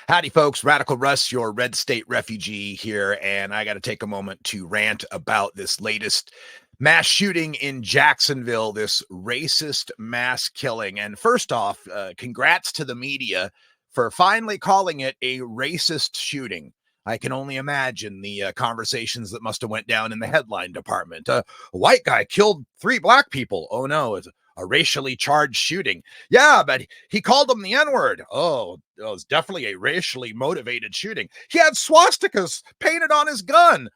Howdy, folks. Radical Russ, your red state refugee here. And I got to take a moment to rant about this latest mass shooting in Jacksonville, this racist mass killing. And first off, congrats to the media for finally calling it a racist shooting. I can only imagine the conversations that must have went down in the headline department. A white guy killed 3 black people. Oh no, it's a racially charged shooting. Yeah, but he called them the N-word. Oh, it was definitely a racially motivated shooting. He had swastikas painted on his gun.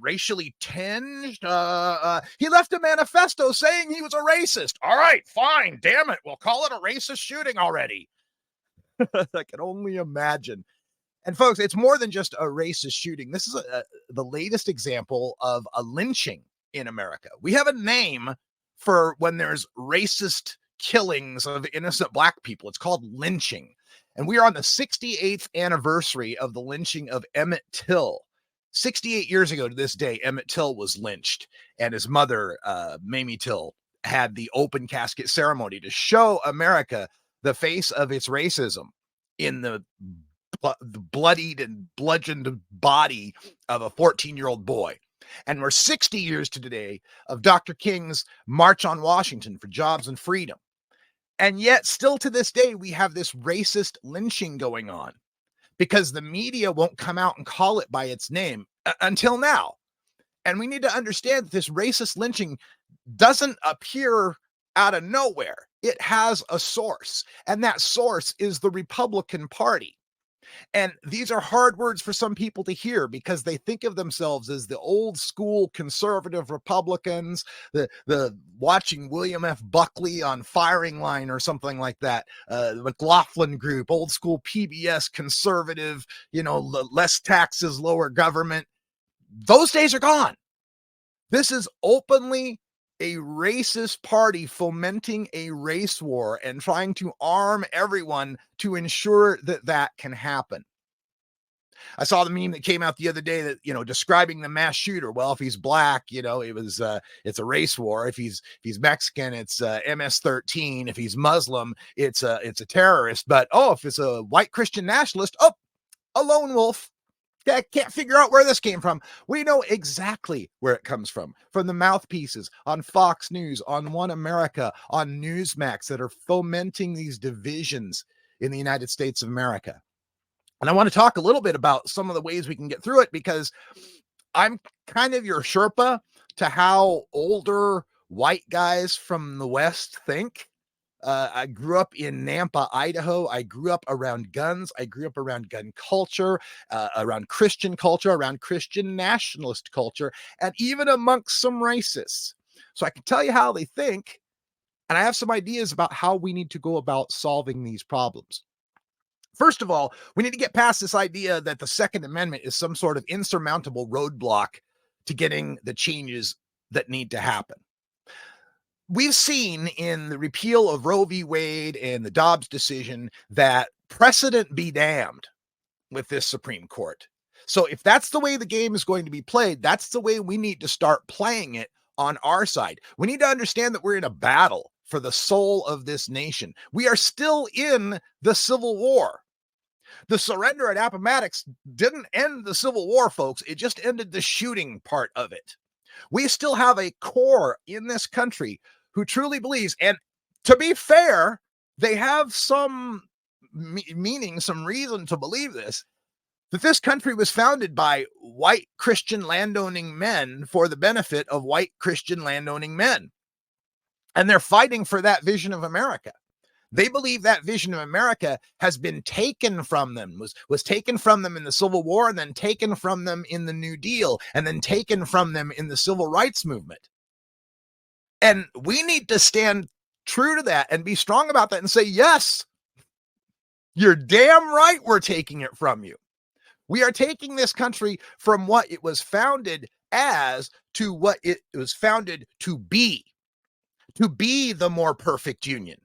Racially tinged. He left a manifesto saying he was a racist. All right, fine. Damn it. We'll call it a racist shooting already. I can only imagine. And folks, it's more than just a racist shooting. This is the latest example of a lynching in America. We have a name for when there's racist killings of innocent black people. It's called lynching. And we are on the 68th anniversary of the lynching of Emmett Till. 68 years ago to this day, Emmett Till was lynched, and his mother, Mamie Till, had the open casket ceremony to show America the face of its racism in the bloodied and bludgeoned body of a 14-year-old boy. And we're 60 years to today of Dr. King's March on Washington for Jobs and Freedom. And yet still to this day, we have this racist lynching going on because the media won't come out and call it by its name until now. And we need to understand that this racist lynching doesn't appear out of nowhere. It has a source, and that source is the Republican Party. And these are hard words for some people to hear because they think of themselves as the old school conservative Republicans, the watching William F. Buckley on Firing Line or something like that, the McLaughlin Group, old school PBS conservative, less taxes, lower government. Those days are gone. This is openly a racist party fomenting a race war and trying to arm everyone to ensure that that can happen. I saw the meme that came out the other day that, describing the mass shooter. Well, if he's black, it's a race war. If he's Mexican, it's MS-13. If he's Muslim, it's a terrorist. But, if it's a white Christian nationalist, a lone wolf. I can't figure out where this came from. We know exactly where it comes from the mouthpieces on Fox News, on One America, on Newsmax that are fomenting these divisions in the United States of America. And I want to talk a little bit about some of the ways we can get through it because I'm kind of your Sherpa to how older white guys from the West think. I grew up in Nampa, Idaho. I grew up around guns. I grew up around gun culture, around Christian nationalist culture, and even amongst some racists. So I can tell you how they think, and I have some ideas about how we need to go about solving these problems. First of all, we need to get past this idea that the Second Amendment is some sort of insurmountable roadblock to getting the changes that need to happen. We've seen in the repeal of Roe v. Wade and the Dobbs decision that precedent be damned with this Supreme Court. So if that's the way the game is going to be played, that's the way we need to start playing it on our side. We need to understand that we're in a battle for the soul of this nation. We are still in the Civil War. The surrender at Appomattox didn't end the Civil War, folks. It just ended the shooting part of it. We still have a core in this country who truly believes, and to be fair, they have some meaning, some reason to believe this, that this country was founded by white Christian landowning men for the benefit of white Christian landowning men. And they're fighting for that vision of America. They believe that vision of America has been taken from them, was taken from them in the Civil War, and then taken from them in the New Deal, and then taken from them in the Civil Rights Movement. And we need to stand true to that and be strong about that and say, yes, you're damn right we're taking it from you. We are taking this country from what it was founded as to what it was founded to be the more perfect union,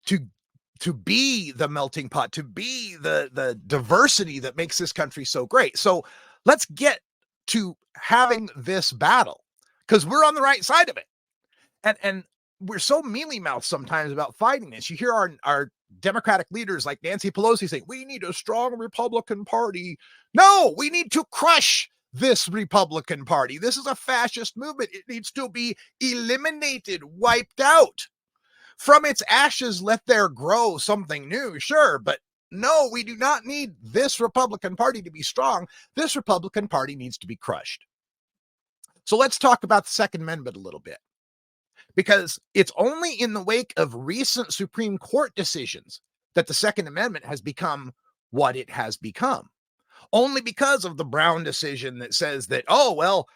to be the melting pot, to be the diversity that makes this country so great. So let's get to having this battle because we're on the right side of it. And we're so mealy-mouthed sometimes about fighting this. You hear our Democratic leaders like Nancy Pelosi say, we need a strong Republican Party. No, we need to crush this Republican Party. This is a fascist movement. It needs to be eliminated, wiped out. From its ashes, let there grow something new, sure, but no, we do not need this Republican Party to be strong. This Republican Party needs to be crushed. So let's talk about the Second Amendment a little bit, because it's only in the wake of recent Supreme Court decisions that the Second Amendment has become what it has become. Only because of the Brown decision that says that, oh, well,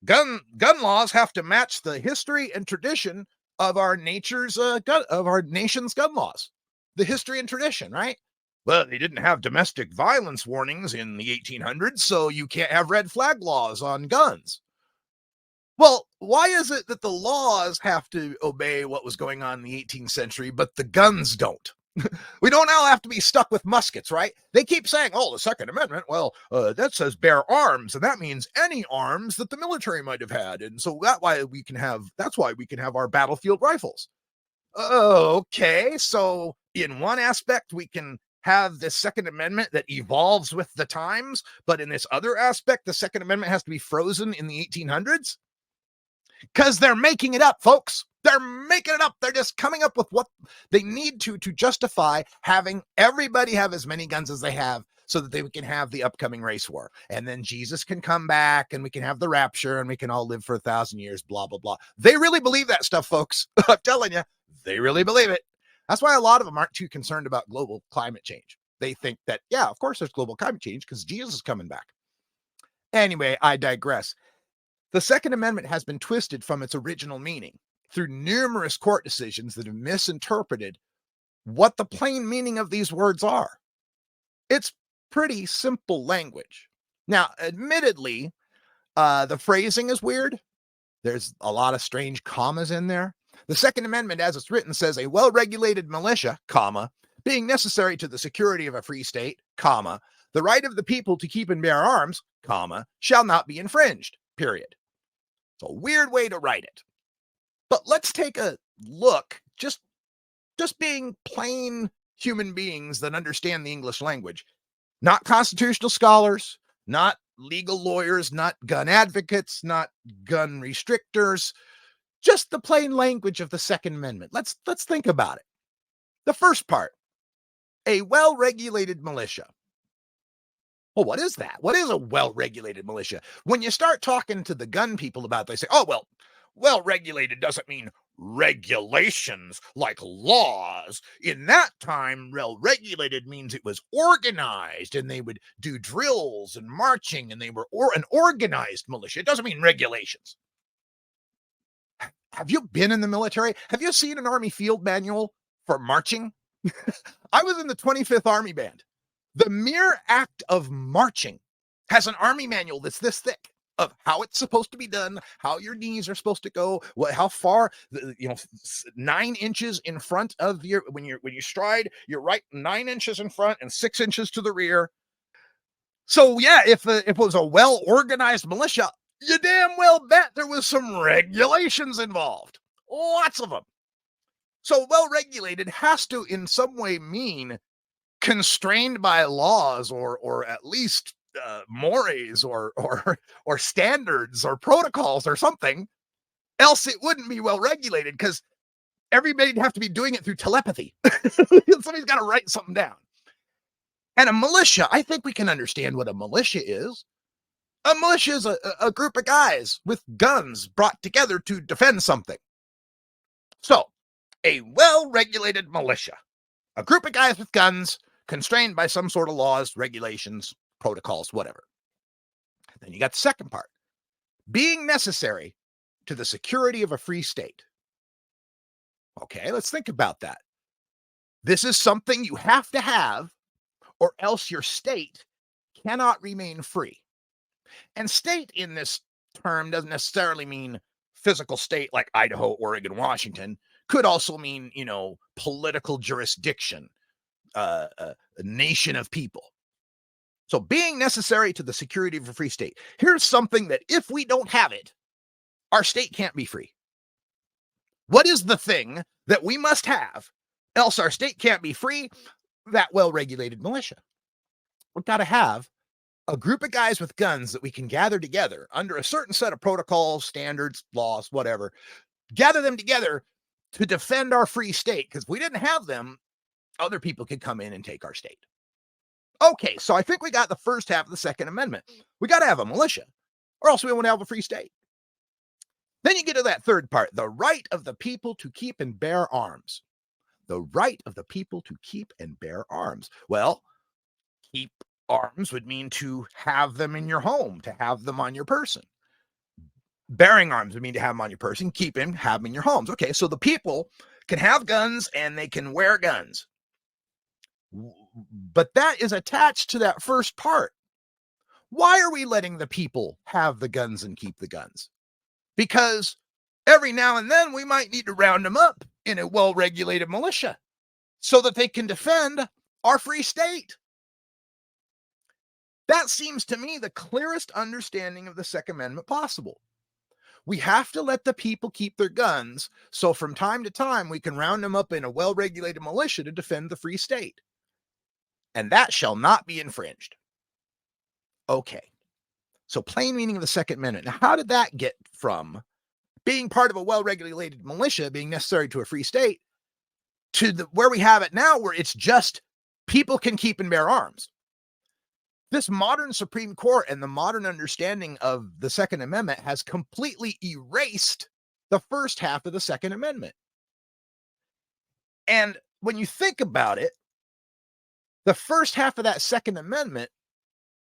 gun laws have to match the history and tradition of our nation's gun laws. The history and tradition, right? Well, they didn't have domestic violence warnings in the 1800s, so you can't have red flag laws on guns. Well, why is it that the laws have to obey what was going on in the 18th century, but the guns don't? We don't now have to be stuck with muskets, right? They keep saying, oh, the Second Amendment, well, that says bear arms, and that means any arms that the military might have had. And so that's why we can have our battlefield rifles. Okay, so in one aspect, we can have this Second Amendment that evolves with the times, but in this other aspect, the Second Amendment has to be frozen in the 1800s? Because they're making it up, folks. They're making it up. They're just coming up with what they need to justify having everybody have as many guns as they have so that they can have the upcoming race war. And then Jesus can come back and we can have the rapture and we can all live for 1,000 years, blah, blah, blah. They really believe that stuff, folks. I'm telling you, they really believe it. That's why a lot of them aren't too concerned about global climate change. They think that, yeah, of course there's global climate change because Jesus is coming back. Anyway, I digress. The Second Amendment has been twisted from its original meaning through numerous court decisions that have misinterpreted what the plain meaning of these words are. It's pretty simple language. Now, admittedly, the phrasing is weird. There's a lot of strange commas in there. The Second Amendment, as it's written, says a well-regulated militia, comma, being necessary to the security of a free state, comma, the right of the people to keep and bear arms, comma, shall not be infringed, period. It's a weird way to write it. But let's take a look, just being plain human beings that understand the English language, not constitutional scholars, not legal lawyers, not gun advocates, not gun restrictors, just the plain language of the Second Amendment. Let's think about it. The first part, a well-regulated militia. Well, what is that? What is a well-regulated militia? When you start talking to the gun people about it, they say, oh, well-regulated doesn't mean regulations like laws. In that time, well-regulated means it was organized and they would do drills and marching and they were an organized militia. It doesn't mean regulations. Have you been in the military? Have you seen an Army field manual for marching? I was in the 25th Army Band. The mere act of marching has an Army manual that's this thick of how it's supposed to be done, how your knees are supposed to go, how far, 9 inches in front of when you stride, you're right 9 inches in front and 6 inches to the rear. So yeah, if it was a well-organized militia, you damn well bet there was some regulations involved. Lots of them. So well-regulated has to in some way mean constrained by laws or at least mores or standards or protocols or something, else it wouldn't be well regulated because everybody'd have to be doing it through telepathy. Somebody's got to write something down. And a militia, I think we can understand what a militia is. A militia is a group of guys with guns brought together to defend something. So, a well-regulated militia, a group of guys with guns constrained by some sort of laws, regulations, protocols, whatever. Then you got the second part, being necessary to the security of a free state. Okay, let's think about that. This is something you have to have, or else your state cannot remain free. And state in this term doesn't necessarily mean physical state like Idaho, Oregon, Washington. Could also mean, political jurisdiction, a nation of people. So being necessary to the security of a free state. Here's something that if we don't have it, our state can't be free. What is the thing that we must have else our state can't be free. That well-regulated militia. We've got to have a group of guys with guns that we can gather together under a certain set of protocols, standards, laws, whatever, gather them together to defend our free state. Because if we didn't have them, other people could come in and take our state. Okay, so I think we got the first half of the Second Amendment. We got to have a militia, or else we won't have a free state. Then you get to that third part, the right of the people to keep and bear arms. The right of the people to keep and bear arms. Well, keep arms would mean to have them in your home, to have them on your person. Bearing arms would mean to have them on your person, keep them, have them in your homes. Okay, so the people can have guns and they can wear guns. But that is attached to that first part. Why are we letting the people have the guns and keep the guns? Because every now and then we might need to round them up in a well-regulated militia so that they can defend our free state. That seems to me the clearest understanding of the Second Amendment possible. We have to let the people keep their guns so from time to time we can round them up in a well-regulated militia to defend the free state. And that shall not be infringed. Okay, so plain meaning of the Second Amendment. Now, how did that get from being part of a well-regulated militia being necessary to a free state to where we have it now, where it's just people can keep and bear arms? This modern Supreme Court and the modern understanding of the Second Amendment has completely erased the first half of the Second Amendment. And when you think about it, the first half of that Second Amendment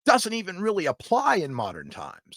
doesn't even really apply in modern times.